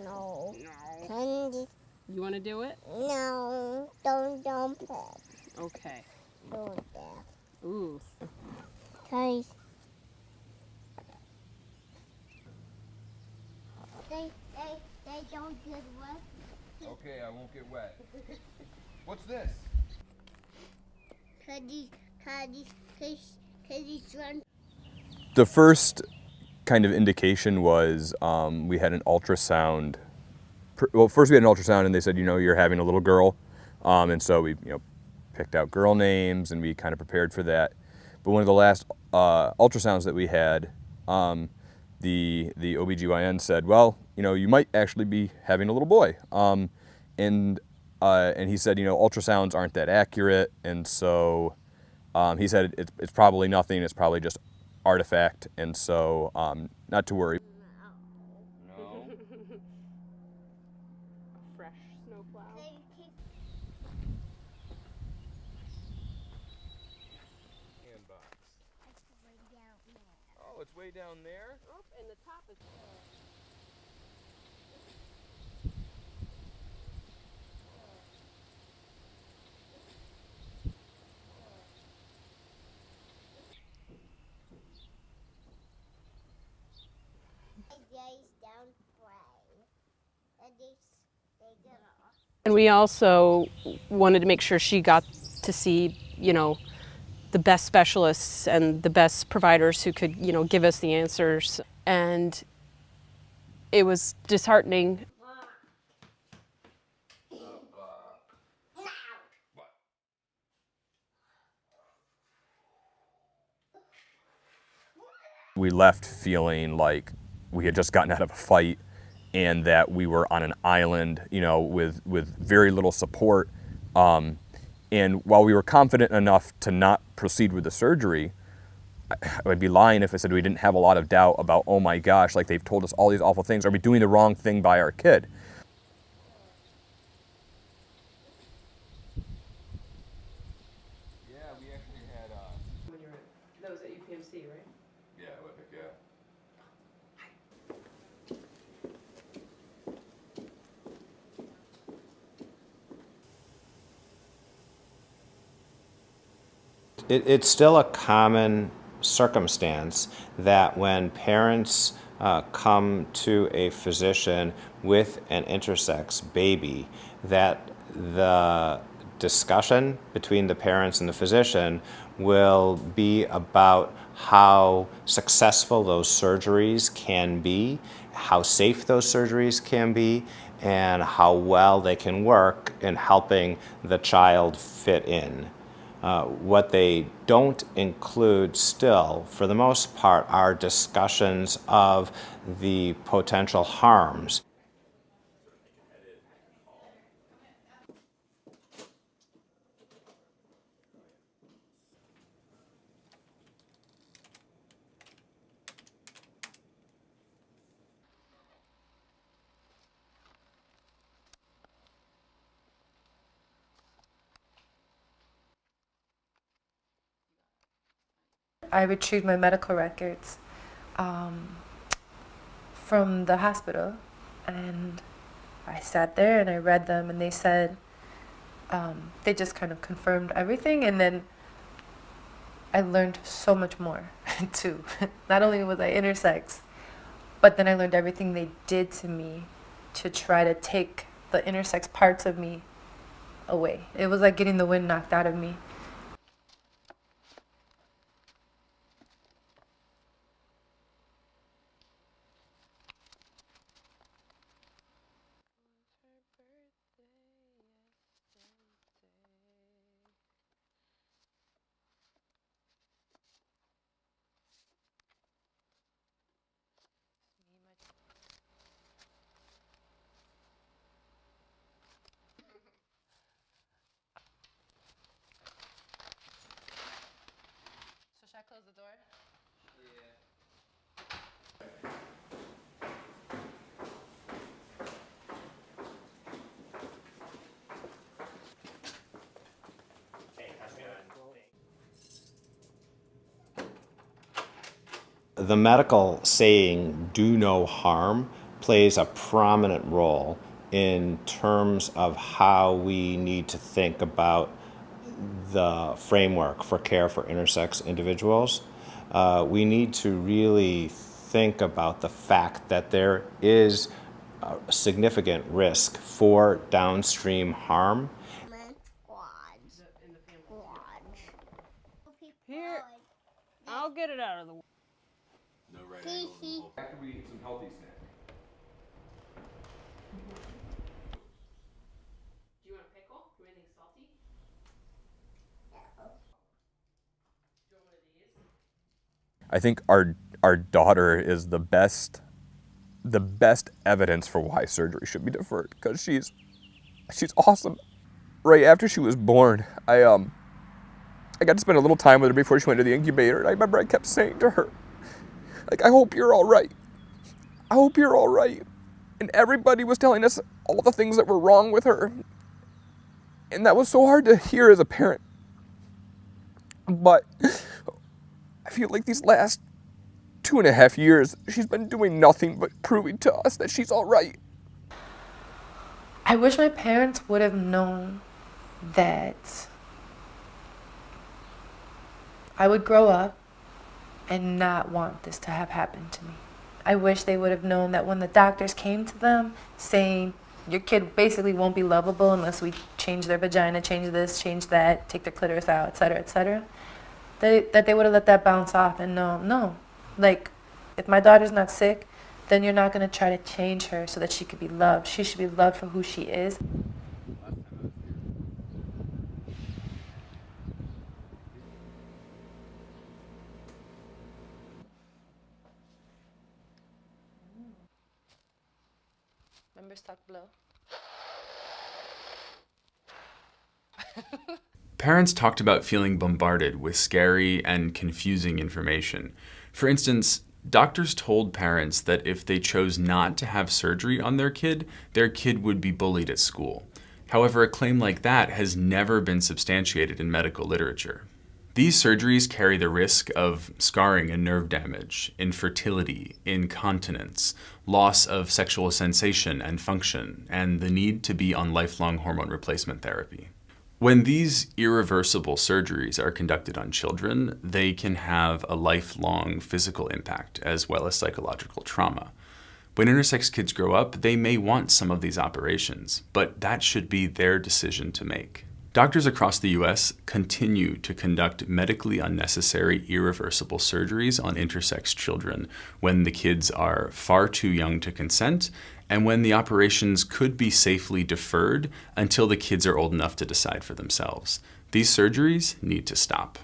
No. No. Candy. You want to do it? No. Don't play. Okay. Don't play. Ooh. Cause they don't get wet. Okay, I won't get wet. What's this? Cause he's run. The first kind of indication was we had an ultrasound. Well, first we had an ultrasound and they said, you're having a little girl. And so we, picked out girl names and we kind of prepared for that. But one of the last ultrasounds that we had, the OBGYN said, well, you might actually be having a little boy. And he said, ultrasounds aren't that accurate. And so he said it's probably nothing. It's probably just artifact. And so not to worry. No. Fresh snowplow. Handbox. Oh, it's way down there? Oh, and the top is... And we also wanted to make sure she got to see, the best specialists and the best providers who could, give us the answers. And it was disheartening. We left feeling like we had just gotten out of a fight and that we were on an island, with very little support. And while we were confident enough to not proceed with the surgery, I would be lying if I said we didn't have a lot of doubt about, oh my gosh, like they've told us all these awful things. Are we doing the wrong thing by our kid? Yeah, we actually had... When you were, that was at UPMC, right? Yeah, yeah. It's still a common circumstance that when parents come to a physician with an intersex baby, that the discussion between the parents and the physician will be about how successful those surgeries can be, how safe those surgeries can be, and how well they can work in helping the child fit in. What they don't include still, for the most part, are discussions of the potential harms. I retrieved my medical records from the hospital, and I sat there and I read them, and they said, they just kind of confirmed everything, and then I learned so much more too. Not only was I intersex, but then I learned everything they did to me to try to take the intersex parts of me away. It was like getting the wind knocked out of me. So should I close the door? The medical saying, do no harm, plays a prominent role in terms of how we need to think about the framework for care for intersex individuals. We need to really think about the fact that there is a significant risk for downstream harm. Here, I'll get it out of the way. No right angle. After we eat some healthy snacks. Do you want a pickle? Do anything salty? Do you want one of these? I think our daughter is the best evidence for why surgery should be deferred, because she's awesome. Right after she was born, I got to spend a little time with her before she went to the incubator, and I remember I kept saying to her, like, I hope you're all right. I hope you're all right. And everybody was telling us all the things that were wrong with her. And that was so hard to hear as a parent. But I feel like these last 2.5 years, she's been doing nothing but proving to us that she's all right. I wish my parents would have known that I would grow up and not want this to have happened to me. I wish they would have known that when the doctors came to them saying, your kid basically won't be lovable unless we change their vagina, change this, change that, take their clitoris out, etc., that they would have let that bounce off and no. Like, if my daughter's not sick, then you're not going to try to change her so that she could be loved. She should be loved for who she is. Remember Stuck Blow? Parents talked about feeling bombarded with scary and confusing information. For instance, doctors told parents that if they chose not to have surgery on their kid would be bullied at school. However, a claim like that has never been substantiated in medical literature. These surgeries carry the risk of scarring and nerve damage, infertility, incontinence, loss of sexual sensation and function, and the need to be on lifelong hormone replacement therapy. When these irreversible surgeries are conducted on children, they can have a lifelong physical impact as well as psychological trauma. When intersex kids grow up, they may want some of these operations, but that should be their decision to make. Doctors across the US continue to conduct medically unnecessary irreversible surgeries on intersex children when the kids are far too young to consent and when the operations could be safely deferred until the kids are old enough to decide for themselves. These surgeries need to stop.